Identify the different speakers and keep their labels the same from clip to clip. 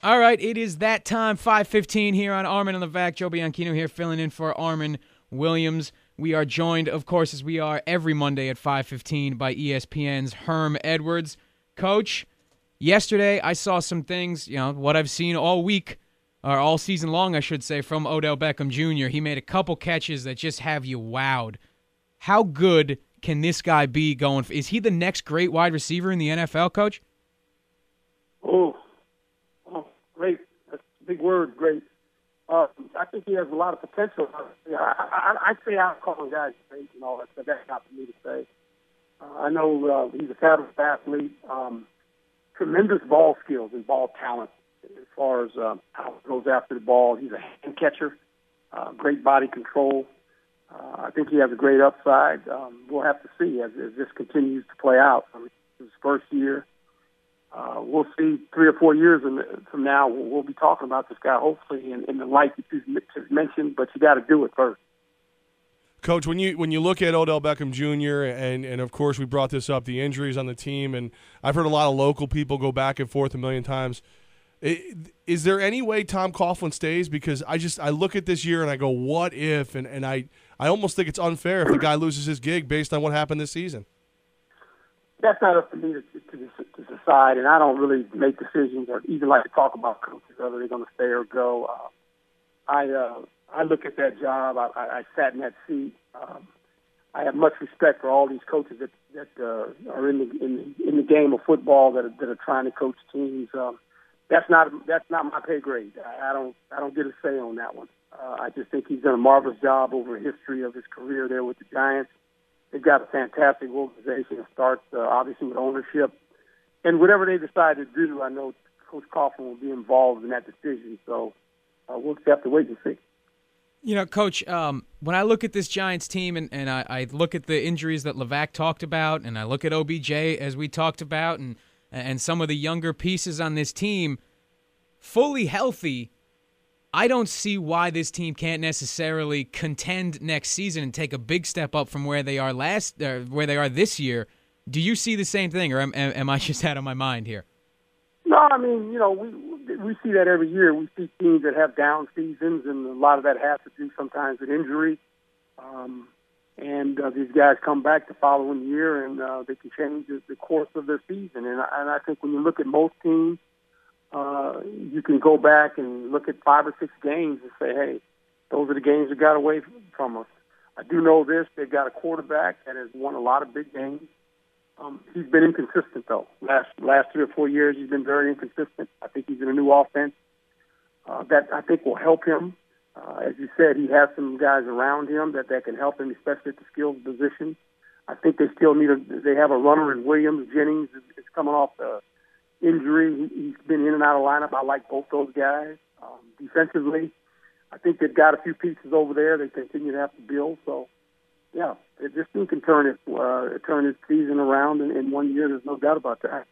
Speaker 1: All right, it is that time, 5:15 here on Armen Levack. Joe B here filling in for Armen Williams. We are joined, of course, as we are every Monday at 5:15 by ESPN's Herm Edwards. Coach, yesterday I saw some things, what I've seen all week, or all season long, I should say, from Odell Beckham Jr. He made a couple catches that just have you wowed. How good can this guy be going? Is he the next great wide receiver in the NFL, Coach?
Speaker 2: Oh, great. That's a big word, great. I think he has a lot of potential. I say I'm calling guys great and all that stuff. That's not for me to say. I know he's a fabulous athlete, tremendous ball skills and ball talent as far as how he goes after the ball. He's a hand catcher, great body control. I think he has a great upside. We'll have to see as this continues to play out. I mean, his first year. We'll see 3 or 4 years from now. We'll be talking about this guy, hopefully, in the light that you just mentioned. But you got to do it first.
Speaker 3: Coach, when you look at Odell Beckham Jr. and of course we brought this up, the injuries on the team, and I've heard a lot of local people go back and forth a million times. Is there any way Tom Coughlin stays? Because I look at this year and I go, what if? And I almost think it's unfair if the guy loses his gig based on what happened this season.
Speaker 2: That's not up to me to decide, and I don't really make decisions or even like to talk about coaches, whether they're going to stay or go. I look at that job. I sat in that seat. I have much respect for all these coaches that are in the game of football that are trying to coach teams. That's not my pay grade. I don't get a say on that one. I just think he's done a marvelous job over the history of his career there with the Giants. They've got a fantastic organization. It starts obviously with ownership. And whatever they decide to do, I know Coach Coughlin will be involved in that decision. So we'll just have to wait and see.
Speaker 1: Coach, when I look at this Giants team and I look at the injuries that Levack talked about, and I look at OBJ as we talked about, and some of the younger pieces on this team, fully healthy, I don't see why this team can't necessarily contend next season and take a big step up from where they are where they are this year. Do you see the same thing, or am I just out of my mind here?
Speaker 2: No, I mean, we see that every year. We see teams that have down seasons, and a lot of that has to do sometimes with injury. And these guys come back the following year, and they can change the course of their season. And I think when you look at most teams, you can go back and look at 5 or 6 games and say, hey, those are the games that got away from us. I do know this. They've got a quarterback that has won a lot of big games. He's been inconsistent, though. Last 3 or 4 years, he's been very inconsistent. I think he's in a new offense that I think will help him. As you said, he has some guys around him that can help him, especially at the skills position. I think they still they have a runner in Williams. Jennings is coming off the injury. He's been in and out of lineup. I like both those guys. Defensively, I think they've got a few pieces over there. They continue to have to build. So, yeah, this team can turn its season around in 1 year. There's no doubt about that.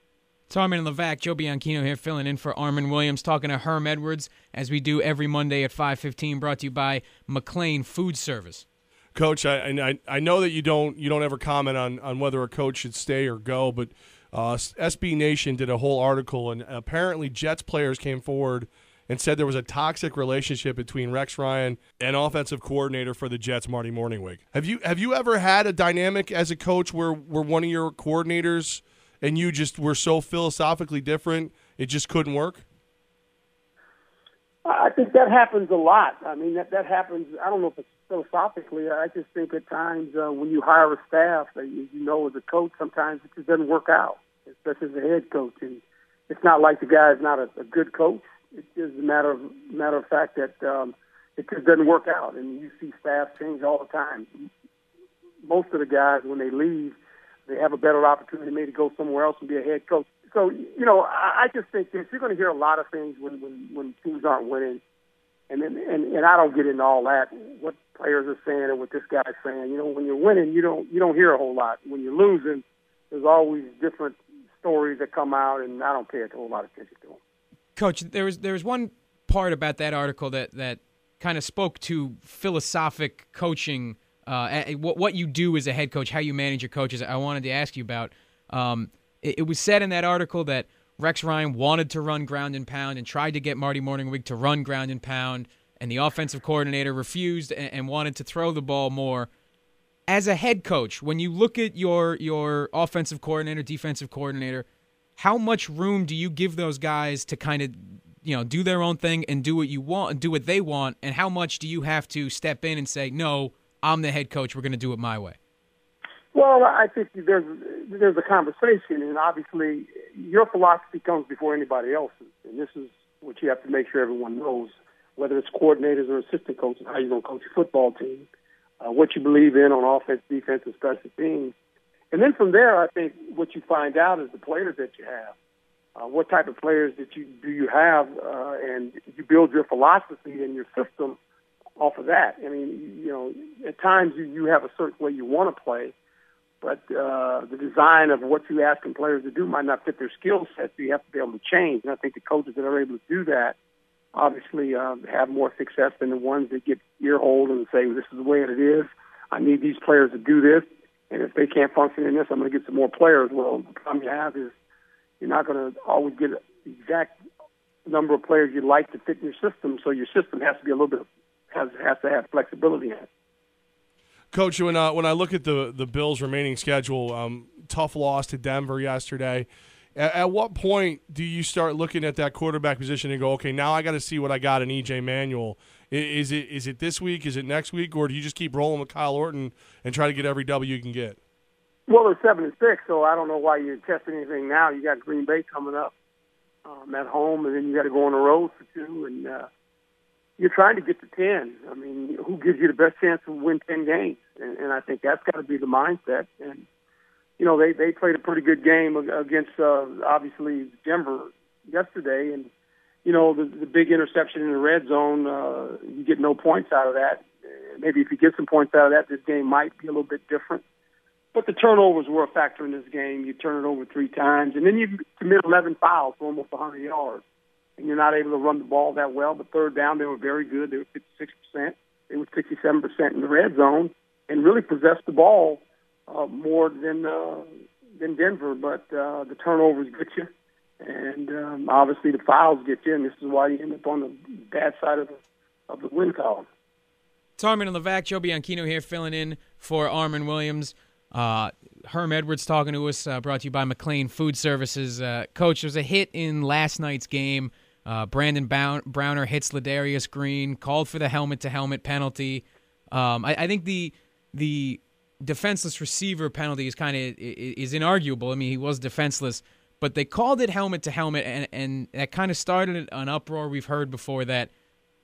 Speaker 1: It's Armen Levack, Joe B here, filling in for Armen Williams, talking to Herm Edwards, as we do every Monday at 5:15, brought to you by McLean Food Service.
Speaker 3: Coach, I know that you don't ever comment on whether a coach should stay or go, but SB Nation did a whole article, and apparently Jets players came forward and said there was a toxic relationship between Rex Ryan and offensive coordinator for the Jets, Marty Morningwig. Have you ever had a dynamic as a coach where one of your coordinators and you just were so philosophically different it just couldn't work?
Speaker 2: I think that happens a lot. I mean, that happens. I don't know if it's philosophically. I just think at times when you hire a staff, as a coach, sometimes it just doesn't work out, especially as a head coach. And it's not like the guy's not a good coach. It's just a matter of fact that it just doesn't work out. And you see staff change all the time. Most of the guys, when they leave, they have a better opportunity maybe to go somewhere else and be a head coach. So, I just think this. You're going to hear a lot of things when teams aren't winning. And I don't get into all that, what players are saying and what this guy's saying. When you're winning, you don't hear a whole lot. When you're losing, there's always different stories that come out, and I don't pay a whole lot of attention to them.
Speaker 1: Coach, there was one part about that article that kind of spoke to philosophic coaching, what you do as a head coach, how you manage your coaches. I wanted to ask you about. It was said in that article that Rex Ryan wanted to run ground and pound and tried to get Marty Morningwig to run ground and pound, and the offensive coordinator refused and wanted to throw the ball more. As a head coach, when you look at your offensive coordinator, defensive coordinator, how much room do you give those guys to kind of, do their own thing and do what you want and do what they want, and how much do you have to step in and say, no, I'm the head coach, we're going to do it my way?
Speaker 2: Well, I think there's a conversation, and obviously your philosophy comes before anybody else's, and this is what you have to make sure everyone knows, whether it's coordinators or assistant coaches, how you're going to coach your football team, what you believe in on offense, defense, and special teams. And then from there, I think what you find out is the players that you have. What type of players do you have, and you build your philosophy and your system off of that. I mean, at times you have a certain way you want to play, but the design of what you asking players to do might not fit their skill set, so you have to be able to change. And I think the coaches that are able to do that obviously have more success than the ones that get ear-holed and say, well, this is the way it is. I need these players to do this, and if they can't function in this, I'm going to get some more players. Well, the problem you have is you're not going to always get the exact number of players you'd like to fit in your system, so your system has to be a little bit has to have flexibility in it.
Speaker 3: Coach, when I look at the Bills' remaining schedule, tough loss to Denver yesterday. At what point do you start looking at that quarterback position and go, okay, now I got to see what I got in E.J. Manuel? Is it this week? Is it next week? Or do you just keep rolling with Kyle Orton and try to get every W you can get?
Speaker 2: Well, they're 7-6, so I don't know why you're testing anything now. You got Green Bay coming up at home, and then you got to go on the road for 2, and you're trying to get to 10. I mean, who gives you the best chance to win 10 games? And I think that's got to be the mindset. And, they played a pretty good game against, obviously, Denver yesterday. And, the big interception in the red zone, you get no points out of that. Maybe if you get some points out of that, this game might be a little bit different. But the turnovers were a factor in this game. You turn it over 3 times. And then you commit 11 fouls for almost 100 yards. And you're not able to run the ball that well. But third down, they were very good. They were 56%. They were 67% in the red zone and really possessed the ball more than Denver. But the turnovers get you. And obviously the fouls get you. And this is why you end up on the bad side of the win column.
Speaker 1: It's Armen Levack, Joe B here filling in for Armen Williams. Herm Edwards talking to us, brought to you by McLean Food Services. Coach, there's a hit in last night's game. Brandon Browner hits Ladarius Green, called for the helmet-to-helmet penalty. I think the defenseless receiver penalty is is inarguable. I mean, he was defenseless, but they called it helmet-to-helmet, and that kind of started an uproar we've heard before that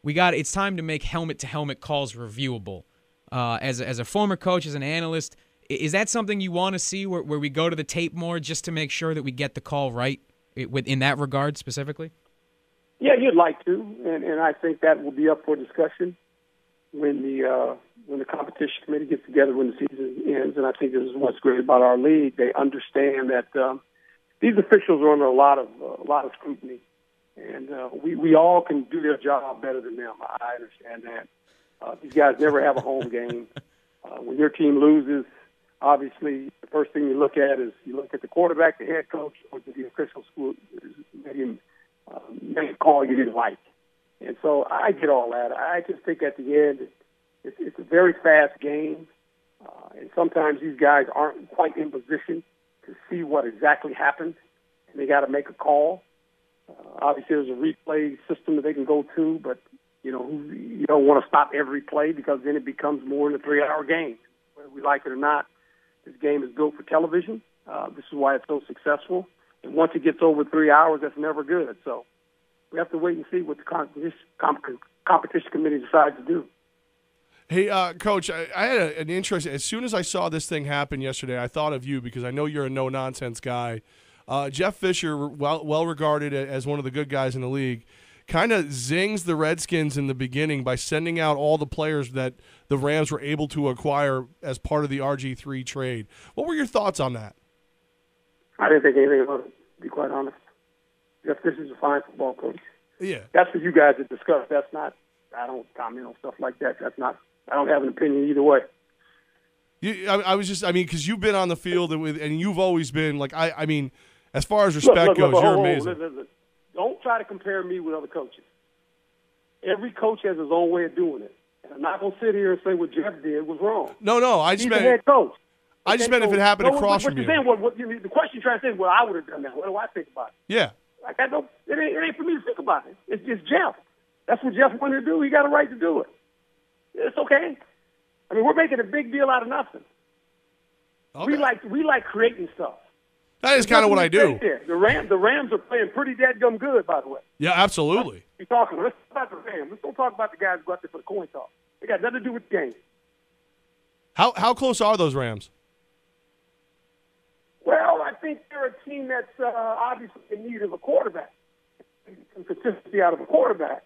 Speaker 1: it's time to make helmet-to-helmet calls reviewable. As a former coach, as an analyst, is that something you want to see where we go to the tape more just to make sure that we get the call right in that regard specifically?
Speaker 2: Yeah, you'd like to, and I think that will be up for discussion when the competition committee gets together when the season ends. And I think this is what's great about our league. They understand that these officials are under a lot of scrutiny, and we all can do their job better than them. I understand that. These guys never have a home game. When your team loses, obviously, the first thing you look at is you look at the quarterback, the head coach, or the official school make a call you didn't like. And so I get all that. I just think at the end, it's a very fast game, and sometimes these guys aren't quite in position to see what exactly happened, and they got to make a call. Obviously, there's a replay system that they can go to, but you don't want to stop every play because then it becomes more than a 3-hour game. Whether we like it or not, this game is built for television. This is why it's so successful. And once it gets over 3 hours, that's never good. So we have to wait and see what the competition committee decides to do.
Speaker 3: Hey, Coach, I had an interest. As soon as I saw this thing happen yesterday, I thought of you because I know you're a no-nonsense guy. Jeff Fisher, well regarded as one of the good guys in the league, kind of zings the Redskins in the beginning by sending out all the players that the Rams were able to acquire as part of the RG3 trade. What were your thoughts on that?
Speaker 2: I didn't think anything about it, to be quite honest. Jeff Fisher's a fine football coach.
Speaker 3: Yeah.
Speaker 2: That's what you guys have discussed. That's not, I don't comment on stuff like that. That's not, I don't have an opinion either way.
Speaker 3: I was just, because you've been on the field and you've always been, as far as respect goes, you're amazing.
Speaker 2: Listen. Don't try to compare me with other coaches. Every coach has his own way of doing it. And I'm not going to sit here and say what Jeff did was wrong.
Speaker 3: No.
Speaker 2: He's the head coach.
Speaker 3: I just meant if it happened across from you.
Speaker 2: The question you're trying to say is, well, I would have done that. What do I think about it?
Speaker 3: Yeah.
Speaker 2: Like, it ain't for me to think about it. It's just Jeff. That's what Jeff wanted to do. He got a right to do it. It's okay. I mean, we're making a big deal out of nothing.
Speaker 3: Okay.
Speaker 2: We like creating stuff.
Speaker 3: That is kind of what I do.
Speaker 2: The Rams are playing pretty dadgum good, by the way.
Speaker 3: Yeah, absolutely.
Speaker 2: Let's talk about the Rams. Let's don't talk about the guys who go out there for the coin toss. They got nothing to do with the game.
Speaker 3: How close are those Rams?
Speaker 2: Well, I think they're a team that's obviously in need of a quarterback. Some consistency out of a quarterback.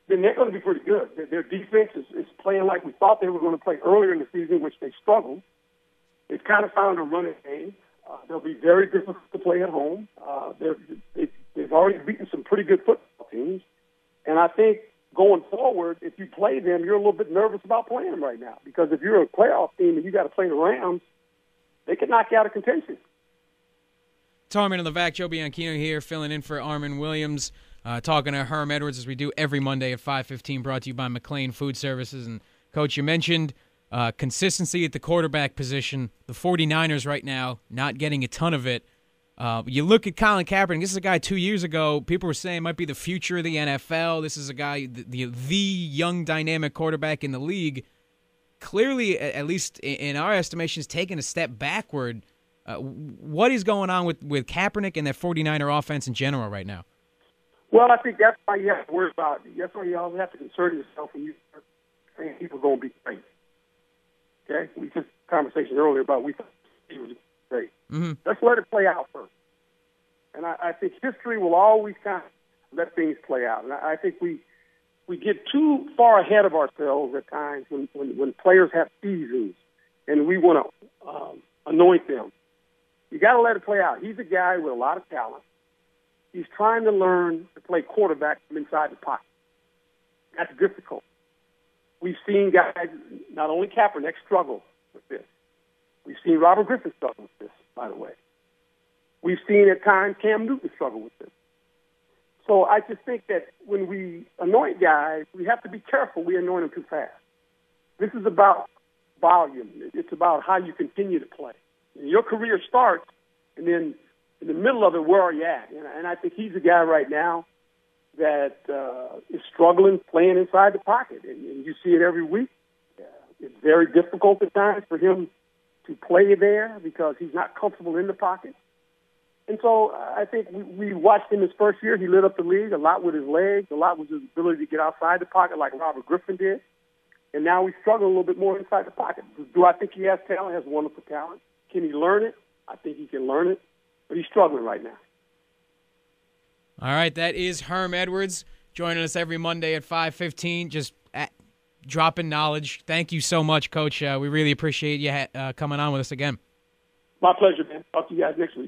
Speaker 2: Then they're going to be pretty good. Their defense is playing like we thought they were going to play earlier in the season, which they struggled. They've kind of found a running game. They'll be very difficult to play at home. They've already beaten some pretty good football teams. And I think going forward, if you play them, you're a little bit nervous about playing them right now. Because if you're a playoff team and you got to play the Rams, they could knock you out of contention.
Speaker 1: It's Armen Levack, Joe B and Levack here, filling in for Armen Williams, talking to Herm Edwards as we do every Monday at 5:15, brought to you by McLean Food Services. And, Coach, you mentioned consistency at the quarterback position. The 49ers right now not getting a ton of it. You look at Colin Kaepernick. This is a guy 2 years ago people were saying might be the future of the NFL. This is a guy, the young dynamic quarterback in the league. Clearly, at least in our estimation, is taking a step backward. What is going on with Kaepernick and that 49er offense in general right now?
Speaker 2: Well, I think that's why you have to worry about it. That's why you always have to concern yourself when you start saying people are going to be great. Okay? We just had a conversation earlier about we thought he was great. Mm-hmm. Let's let it play out first. And I think history will always kind of let things play out. And I think we get too far ahead of ourselves at times when players have seasons and we want to anoint them. You got to let it play out. He's a guy with a lot of talent. He's trying to learn to play quarterback from inside the pocket. That's difficult. We've seen guys, not only Kaepernick, struggle with this. We've seen Robert Griffin struggle with this, by the way. We've seen at times Cam Newton struggle with this. So I just think that when we anoint guys, we have to be careful we anoint them too fast. This is about volume. It's about how you continue to play. Your career starts, and then in the middle of it, where are you at? And I think he's a guy right now that is struggling playing inside the pocket. And you see it every week. It's very difficult at times for him to play there because he's not comfortable in the pocket. And so I think we watched him his first year. He lit up the league a lot with his legs, a lot with his ability to get outside the pocket like Robert Griffin did. And now he's struggling a little bit more inside the pocket. Do I think he has talent? He has wonderful talent. Can he learn it? I think he can learn it. But he's struggling right now.
Speaker 1: All right, that is Herm Edwards joining us every Monday at 5:15, just dropping knowledge. Thank you so much, Coach. We really appreciate you coming on with us again.
Speaker 2: My pleasure, man. Talk to you guys next week.